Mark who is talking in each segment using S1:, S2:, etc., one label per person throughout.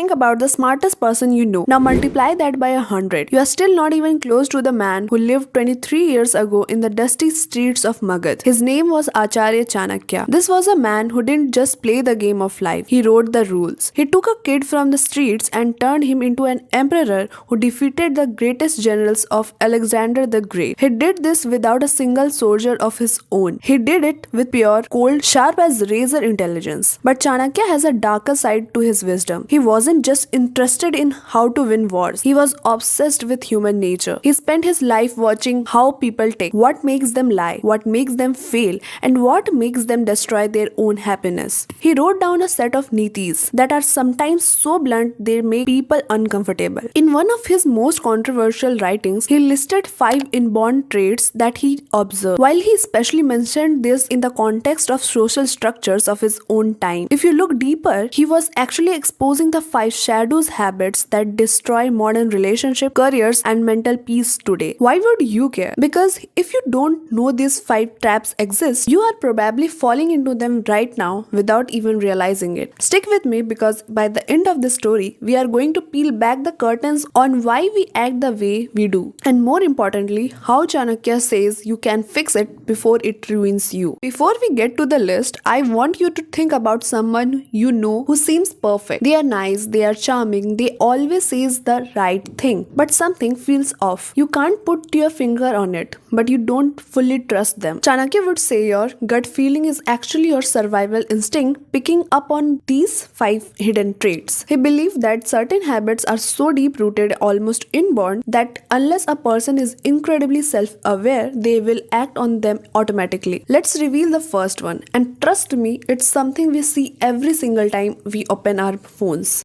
S1: think about the smartest person you know. Now multiply that by 100. You are still not even close to the man who lived 23 years ago in the dusty streets of Magad. His name was Acharya Chanakya. This was a man who didn't just play the game of life. He wrote the rules. He took a kid from the streets and turned him into an emperor who defeated the greatest generals of Alexander the Great. He did this without a single soldier of his own. He did it with pure, cold, sharp as razor intelligence. But Chanakya has a darker side to his wisdom. He wasn't just interested in how to win wars. He was obsessed with human nature. He spent his life watching how people tick, what makes them lie, what makes them fail, and what makes them destroy their own happiness. He wrote down a set of nitis that are sometimes so blunt they make people uncomfortable. In one of his most controversial writings, he listed 5 inborn traits that he observed. While he especially mentioned this in the context of social structures of his own time, if you look deeper, he was actually exposing the 5 shadows habits that destroy modern relationships, careers, and mental peace today. Why would you care? Because if you don't know these 5 traps exist, you are probably falling into them right now without even realizing it. Stick with me because by the end of this story, we are going to peel back the curtains on why we act the way we do. And more importantly, how Chanakya says you can fix it before it ruins you. Before we get to the list, I want you to think about someone you know who seems perfect. They are nice, they are charming, they always says the right thing. But something feels off. You can't put your finger on it, but you don't fully trust them. Chanakya would say your gut feeling is actually your survival instinct picking up on these 5 hidden traits. He believed that certain habits are so deep-rooted, almost inborn, that unless a person is incredibly self-aware, they will act on them automatically. Let's reveal the first one, and trust me, it's something we see every single time we open our phones.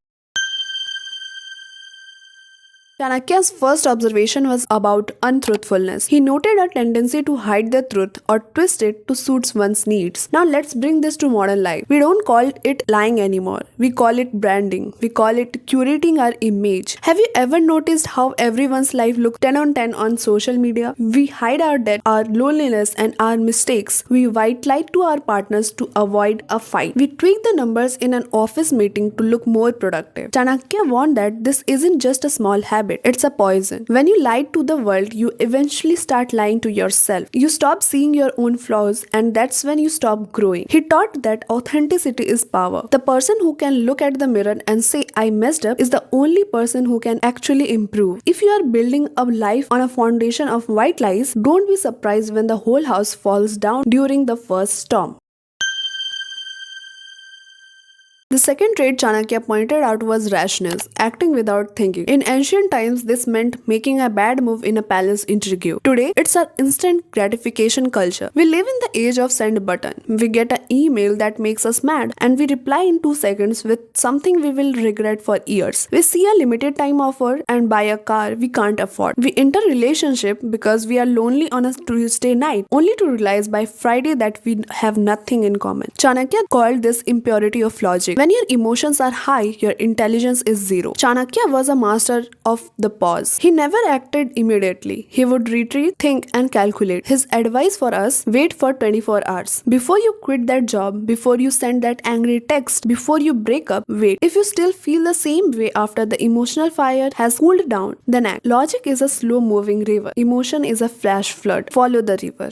S1: Chanakya's first observation was about untruthfulness. He noted a tendency to hide the truth or twist it to suit one's needs. Now let's bring this to modern life. We don't call it lying anymore. We call it branding. We call it curating our image. Have you ever noticed how everyone's life looks 10 on 10 on social media? We hide our debt, our loneliness, and our mistakes. We white lie to our partners to avoid a fight. We tweak the numbers in an office meeting to look more productive. Chanakya warned that this isn't just a small habit. It's a poison. When you lie to the world, you eventually start lying to yourself. You stop seeing your own flaws, and that's when you stop growing. He taught that authenticity is power. The person who can look at the mirror and say, I messed up, is the only person who can actually improve. If you are building a life on a foundation of white lies, don't be surprised when the whole house falls down during the first storm. The second trait Chanakya pointed out was rashness, acting without thinking. In ancient times, this meant making a bad move in a palace intrigue. Today, it's an instant gratification culture. We live in the age of send button. We get an email that makes us mad, and we reply in 2 seconds with something we will regret for years. We see a limited time offer and buy a car we can't afford. We enter a relationship because we are lonely on a Tuesday night, only to realize by Friday that we have nothing in common. Chanakya called this impurity of logic. When your emotions are high, your intelligence is zero. Chanakya was a master of the pause. He never acted immediately. He would retreat, think, and calculate. His advice for us: wait for 24 hours. Before you quit that job, before you send that angry text, before you break up, wait. If you still feel the same way after the emotional fire has cooled down, then act. Logic is a slow-moving river. Emotion is a flash flood. Follow the river.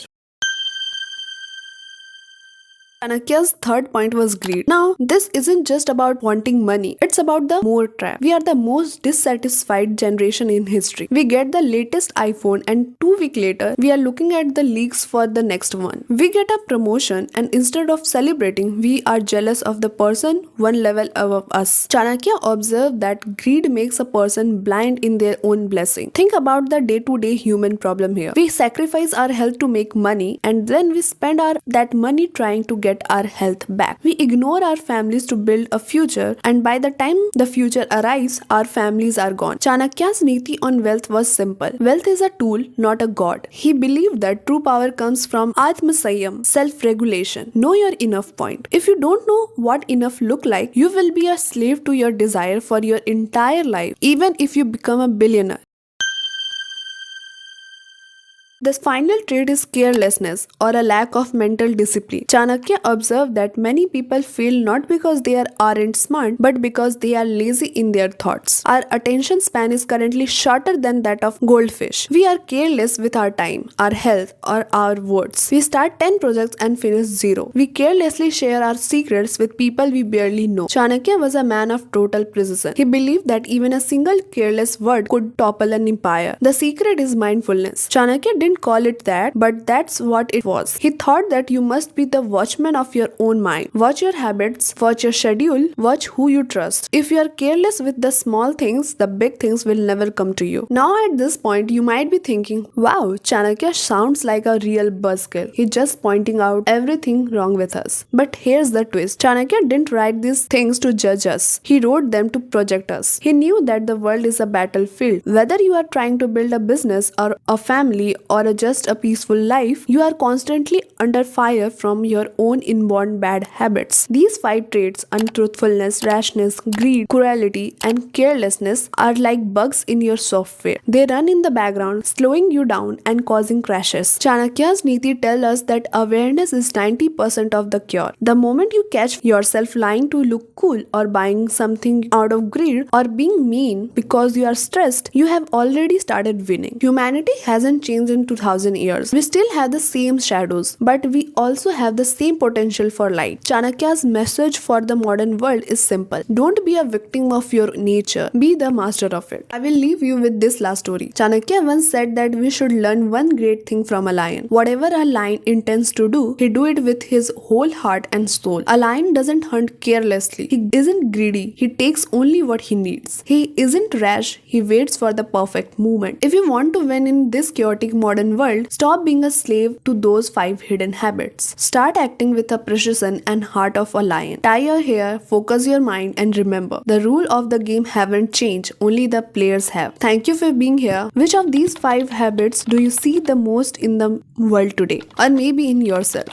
S1: Chanakya's third point was greed. Now, this isn't just about wanting money. It's about the more trap. We are the most dissatisfied generation in history. We get the latest iPhone and 2 weeks later, we are looking at the leaks for the next one. We get a promotion and instead of celebrating, we are jealous of the person one level above us. Chanakya observed that greed makes a person blind in their own blessing. Think about the day-to-day human problem here. We sacrifice our health to make money and then we spend that money trying to get our health back. We ignore our families to build a future, and by the time the future arrives, our families are gone. Chanakya's Niti on wealth was simple. Wealth is a tool, not a god. He believed that true power comes from Atmasayam, self-regulation. Know your enough point. If you don't know what enough look like, you will be a slave to your desire for your entire life, even if you become a billionaire. The final trait is carelessness or a lack of mental discipline. Chanakya observed that many people fail not because they aren't smart but because they are lazy in their thoughts. Our attention span is currently shorter than that of goldfish. We are careless with our time, our health, or our words. We start 10 projects and finish 0. We carelessly share our secrets with people we barely know. Chanakya was a man of total precision. He believed that even a single careless word could topple an empire. The secret is mindfulness. Chanakya didn't call it that, but that's what it was. He thought that you must be the watchman of your own mind. Watch your habits, watch your schedule, watch who you trust. If you are careless with the small things, the big things will never come to you. Now at this point, you might be thinking, wow, Chanakya sounds like a real buzzkill. He's just pointing out everything wrong with us. But here's the twist. Chanakya didn't write these things to judge us. He wrote them to project us. He knew that the world is a battlefield. Whether you are trying to build a business or a family or just a peaceful life, you are constantly under fire from your own inborn bad habits. These 5 traits, untruthfulness, rashness, greed, cruelty, and carelessness, are like bugs in your software. They run in the background, slowing you down and causing crashes. Chanakya's Niti tells us that awareness is 90% of the cure. The moment you catch yourself lying to look cool or buying something out of greed or being mean because you are stressed, you have already started winning. Humanity hasn't changed in 2000 years. We still have the same shadows, but we also have the same potential for light. Chanakya's message for the modern world is simple. Don't be a victim of your nature. Be the master of it. I will leave you with this last story. Chanakya once said that we should learn one great thing from a lion. Whatever a lion intends to do, he do it with his whole heart and soul. A lion doesn't hunt carelessly. He isn't greedy. He takes only what he needs. He isn't rash. He waits for the perfect moment. If you want to win in this chaotic modern world, stop being a slave to those 5 hidden habits. Start acting with a precision and heart of a lion. Tie your hair, focus your mind, and remember, the rule of the game haven't changed, only the players have. Thank you for being here. Which of these 5 habits do you see the most in the world today? Or maybe in yourself?